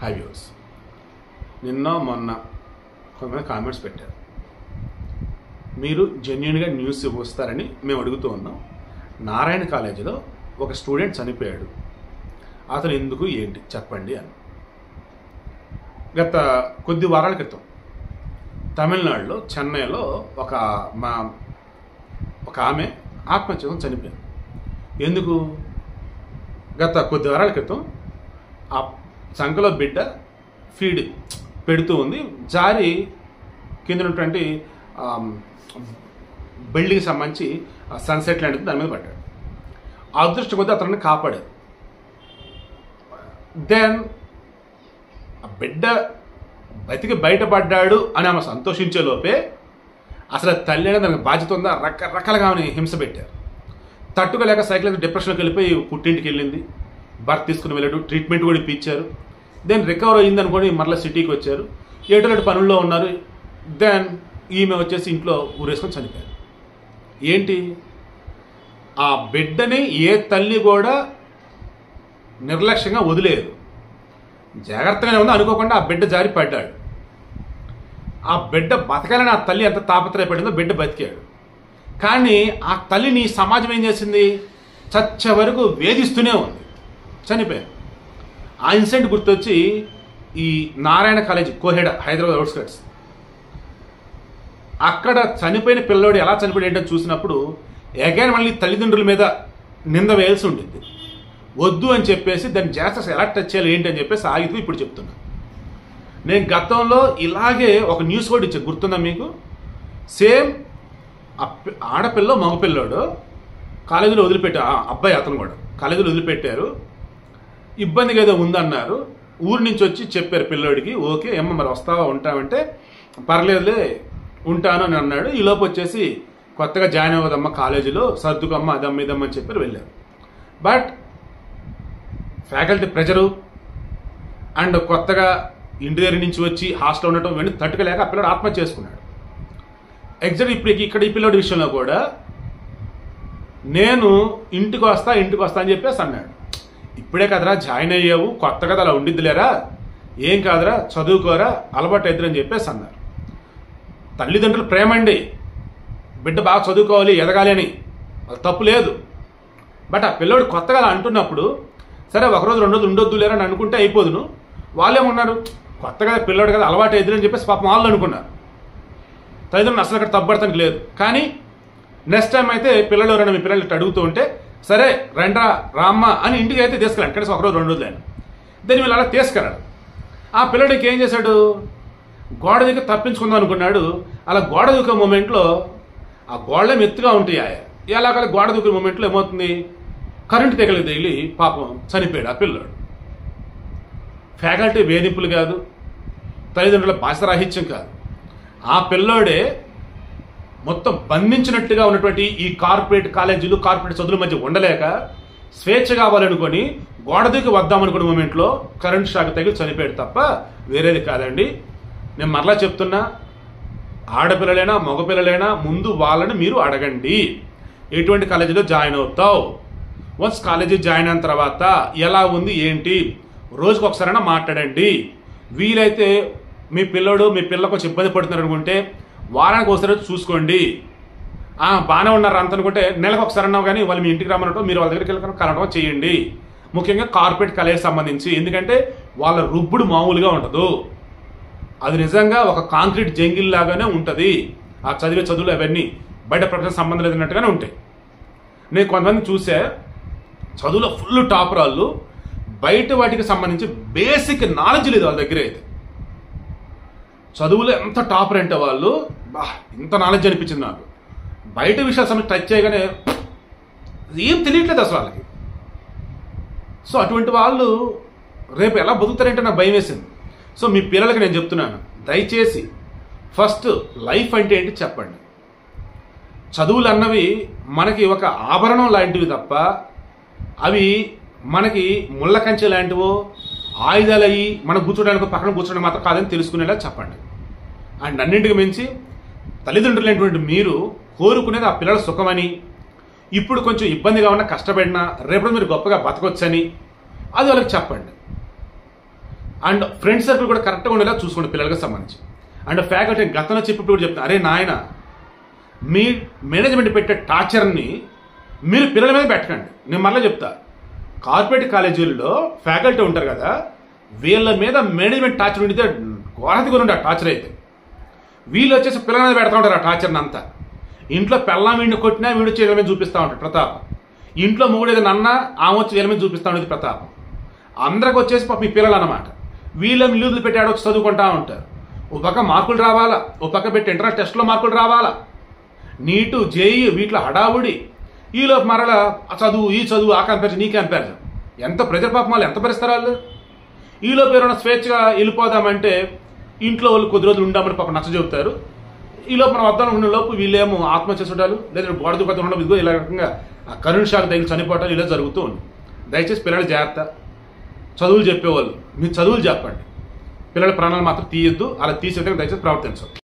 High views. నిన్న మొన్న కొంతమంది కామెంట్స్ పెట్టారు, మీరు జెన్యున్గా న్యూస్ వస్తారని మేము అడుగుతూ ఉన్నాం. నారాయణ కాలేజీలో ఒక స్టూడెంట్ చనిపోయాడు, అతను ఎందుకు ఏంటి చెప్పండి అని. గత కొద్ది వారాల క్రితం తమిళనాడులో చెన్నైలో ఒక ఆమె ఆత్మహత్యతో చనిపోయింది. ఎందుకు? గత కొద్ది వారాల క్రితం ఆ సంకలో బిడ్డ ఫీడ్ పెడుతూ ఉంది, జారి కింద ఉన్నటువంటి బిల్డింగ్కి సంబంధించి సన్సెట్ లాంటిది దాని మీద పడ్డాడు. ఆ అదృష్టం కొద్దీ అతన్ని కాపాడారు. దెన్ ఆ బిడ్డ బతికి బయటపడ్డాడు అని ఆమె సంతోషించే లోపే అసలు తల్లి అనేది దానికి బాధ్యత ఉందా రకరకాలుగా ఆమె హింస పెట్టారు. తట్టుకోలేక సైకిల్ డిప్రెషన్లోకి వెళ్ళిపోయి పుట్టింటికి వెళ్ళింది. బర్త్ తీసుకుని వెళ్ళాడు, ట్రీట్మెంట్ కూడా ఇప్పించారు. దెన్ రికవర్ అయ్యింది అనుకోని మరలా సిటీకి వచ్చారు, ఏటోటి పనుల్లో ఉన్నారు. దెన్ ఈమె వచ్చేసి ఇంట్లో ఊరేసుకొని చనిపోయారు. ఏంటి? ఆ బిడ్డని ఏ తల్లి కూడా నిర్లక్ష్యంగా వదిలేదు, జాగ్రత్తగానే ఉంది. అనుకోకుండా ఆ బిడ్డ జారి పడ్డాడు. ఆ బిడ్డ బతకాలని ఆ తల్లి ఎంత తాపత్రయపడిందో బిడ్డ బతికాడు. కానీ ఆ తల్లిని సమాజం ఏం చేసింది? చచ్చే వరకు వేధిస్తూనే ఉంది, చనిపోయాడు. ఆ ఇన్సిడెంట్ గుర్తొచ్చి ఈ నారాయణ కాలేజ్ కోహెడ హైదరాబాద్ అవుట్స్కట్స్, అక్కడ చనిపోయిన పిల్లోడు ఎలా చనిపోయాడు ఏంటని చూసినప్పుడు అగైన్ మళ్ళీ తల్లిదండ్రుల మీద నింద వేయాల్సి ఉండింది. వద్దు అని చెప్పేసి దాన్ని జాస్తి ఎలా టచ్ చేయాలి ఏంటి అని చెప్పేసి ఆగితూ ఇప్పుడు చెప్తున్నా. నేను గతంలో ఇలాగే ఒక న్యూస్ కూడా ఇచ్చాను, గుర్తుందా మీకు? సేమ్ ఆడపిల్ల మగపిల్లోడు కాలేజీలో వదిలిపెట్టారు, అబ్బాయి అతను కూడా కాలేజీలో వదిలిపెట్టారు. ఇబ్బందిగా ఏదో ఉందన్నారు. ఊరి నుంచి వచ్చి చెప్పారు పిల్లోడికి, ఓకే ఏమో మరి వస్తావా ఉంటామంటే పర్లేదులే ఉంటాను అని అన్నాడు. ఈ లోపు వచ్చేసి కొత్తగా జాయిన్ అవ్వదమ్మా కాలేజీలో, సర్దుకమ్మ అదమ్మ ఇదమ్మ అని చెప్పారు, వెళ్ళారు. బట్ ఫ్యాకల్టీ ప్రెజరు అండ్ కొత్తగా ఇంటి దగ్గర నుంచి వచ్చి హాస్టల్ ఉండటం ఇవన్నీ తట్టుకోలేక ఆ పిల్లడు ఆత్మహత్య చేసుకున్నాడు. ఎగ్జాక్ట్ ఇప్పుడు ఇక్కడ ఈ పిల్లోడి విషయంలో కూడా నేను ఇంటికి వస్తా అని చెప్పేసి అన్నాడు. ఇప్పుడే కదరా జాయిన్ అయ్యావు, కొత్త కదా అలా ఉండిద్దిలేరా, ఏం కాదురా చదువుకోరా అలవాటు అవుతుంది అని చెప్పేసి అన్నారు. తల్లిదండ్రులు ప్రేమ అండి, బిడ్డ బాగా చదువుకోవాలి ఎదగాలి అని, అది తప్పు లేదు. బట్ ఆ పిల్లోడు కొత్తగా అలా అంటున్నప్పుడు సరే ఒకరోజు 2 రోజులు ఉండొద్దు లేరని అనుకుంటే అయిపోదును. వాళ్ళేమన్నారు, కొత్తగా పిల్లోడు కదా అలవాటు అవుతుంది అని చెప్పేసి పాపం వాళ్ళు అనుకున్నారు. తల్లిదండ్రులు అసలు అక్కడ తప్పబడతానికి లేదు. కానీ నెక్స్ట్ టైం అయితే పిల్లలు ఎవరైనా మీ పిల్లలు అడుగుతూ ఉంటే సరే రండ్రా రామ్మ అని ఇంటికి అయితే తీసుకెళ్ళండి, కనీసం ఒకరోజు 2 రోజులు అయినా. దాన్ని వీళ్ళు అలా తీసుకెళ్ళాడు. ఆ పిల్లడికి ఏం చేశాడు, గోడ దిక్కు తప్పించుకుందాం అనుకున్నాడు. అలా గోడ దూకే మూమెంట్లో ఆ గోడలే మెత్తుగా ఉంటాయి. ఎలాగ గోడ దూకే మూమెంట్లో ఏమవుతుంది, కరెంటు తెగలికి తగిలి పాపం చనిపోయాడు ఆ పిల్లోడు. ఫ్యాకల్టీ వేధింపులు కాదు, తల్లిదండ్రుల బాధ్యరాహిత్యం కాదు, ఆ పిల్లోడే మొత్తం బంధించినట్టుగా ఉన్నటువంటి ఈ కార్పొరేట్ కాలేజీలు కార్పొరేట్ చదువుల మధ్య ఉండలేక స్వేచ్ఛ కావాలనుకొని గోడ దూకి వద్దామనుకునే మూమెంట్లో కరెంట్ షాక్ తగిలి చనిపోయాడు తప్ప వేరేది కాదండి. నేను మరలా చెప్తున్నా, ఆడపిల్లలైనా మగపిల్లలైనా ముందు వాళ్ళని మీరు అడగండి, ఎటువంటి కాలేజీలో జాయిన్ అవుతావు. వన్స్ కాలేజీ జాయిన్ అయిన తర్వాత ఎలా ఉంది ఏంటి రోజుకు ఒకసారైనా మాట్లాడండి. వీలైతే మీ పిల్ల కొంచెం ఇబ్బంది పడుతున్నారు అనుకుంటే వారానికి ఒకసారి చూసుకోండి. బాగానే ఉన్నారు అంత అనుకుంటే నెలకు ఒకసారి అన్నావు కానీ వాళ్ళు మీ ఇంటికి రమ్మనటం, మీరు వాళ్ళ దగ్గరికి వెళ్ళి కలవడం చేయండి. ముఖ్యంగా కార్పొరేట్ కాలేజ్ సంబంధించి, ఎందుకంటే వాళ్ళ రుబ్బుడు మామూలుగా ఉండదు. అది నిజంగా ఒక కాంక్రీట్ జంగిల్ లాగానే ఉంటుంది. ఆ చదివే చదువులు అవన్నీ బయట ప్రపంచం సంబంధం లేదన్నట్టుగానే ఉంటాయి. నేను కొంతమంది చూసే చదువులో ఫుల్ టాపర్ వాళ్ళు, బయట వాటికి సంబంధించి బేసిక్ నాలెడ్జ్ లేదు వాళ్ళ దగ్గర. అయితే చదువులో ఎంత టాపర్ అంటే వాళ్ళు, ఇంత నాలెడ్జ్ అనిపించింది నాకు. బయట విషయాల సమస్య టచ్ చేయగానే ఏం తెలియట్లేదు అసలు వాళ్ళకి. సో అటువంటి వాళ్ళు రేపు ఎలా బతుకుతారంటే నాకు భయం వేసింది. సో మీ పిల్లలకి నేను చెప్తున్నాను, దయచేసి ఫస్ట్ లైఫ్ అంటే ఏంటి చెప్పండి. చదువులు అన్నవి మనకి ఒక ఆభరణం లాంటివి తప్ప అవి మనకి ముళ్ళ కంచె లాంటివో ఆయుధాలు అయ్యి మనం కూర్చోడానికి పక్కన కూర్చోడానికి మాత్రం కాదని తెలుసుకునేలా చెప్పండి. అండ్ అన్నింటికి మించి తల్లిదండ్రులైనటువంటి మీరు కోరుకునేది ఆ పిల్లల సుఖమని, ఇప్పుడు కొంచెం ఇబ్బందిగా ఉన్న కష్టపడినా రేపు మీరు గొప్పగా బతకొచ్చని అది వాళ్ళకి చెప్పండి. అండ్ ఫ్రెండ్ సర్కిల్ కూడా కరెక్ట్గా ఉండేలా చూసుకోండి పిల్లలకు సంబంధించి. అండ్ ఫ్యాకల్టీ గతంలో చెప్పినప్పుడు కూడా చెప్తాను, అరే నాయన మీ మేనేజ్మెంట్ పెట్టే టార్చర్ని మీరు పిల్లల మీద పెట్టకండి. నేను మరలా చెప్తా, కార్పొరేట్ కాలేజీల్లో ఫ్యాకల్టీ ఉంటారు కదా, వీళ్ళ మీద మేనేజ్మెంట్ టార్చర్ ఉండితే ఘోరతిగా ఉండే ఆ టార్చర్ అయితే వీళ్ళు వచ్చేసి పిల్లల మీద పెడతా ఉంటారు ఆ టార్చర్ని అంతా. ఇంట్లో పెళ్ళాం వీడిని కొట్టినా వీడు వచ్చి వీళ్ళ మీద చూపిస్తూ ఉంటాడు ప్రతాపం. ఇంట్లో మొగుడు ఏదైనా అన్నా ఆమె వచ్చి వీళ్ళ మీద చూపిస్తూ ఉండేది ప్రతాపం. అందరికి వచ్చేసి పాప మీ పిల్లలు అన్నమాట. వీళ్ళని ఇల్లు పెట్టి ఆడొచ్చి చదువుకుంటా ఉంటారు. ఒక పక్క మార్కులు రావాలా, ఒక పక్క పెట్టి ఇంటర్నల్ టెస్ట్లో మార్కులు రావాలా, నీటు జేఈ వీటిలో హడావుడి, ఈలోపు మరలా చదువు ఈ చదువు ఆ కంపారిజన్ ఈ కంపారిజన్. ఎంత ప్రజల పాపం వాళ్ళు ఎంత భరిస్తారు వాళ్ళు. ఈలోపు ఎవరైనా స్వేచ్ఛగా వెళ్ళిపోదామంటే ఇంట్లో వాళ్ళు కొద్ది రోజులు ఉండామని పాపం నచ్చ చెబుతారు. ఈలోపు మనం వద్దాం ఉన్న లోపు వీళ్ళేమో ఆత్మహత్య చూడాలి, లేదా గోడ దుఃఖం ఉండడం, ఇదిగో ఇలా రకంగా ఆ కరెంట్ షాక్ తగిలి చనిపోవటాలు ఇలా జరుగుతూ ఉంది. దయచేసి పిల్లలు జాగ్రత్త. చదువులు చెప్పేవాళ్ళు మీరు చదువులు చెప్పండి, పిల్లల ప్రాణాలు మాత్రం తీయొద్దు. అలా తీసే విధంగా దయచేసి ప్రవర్తించండి.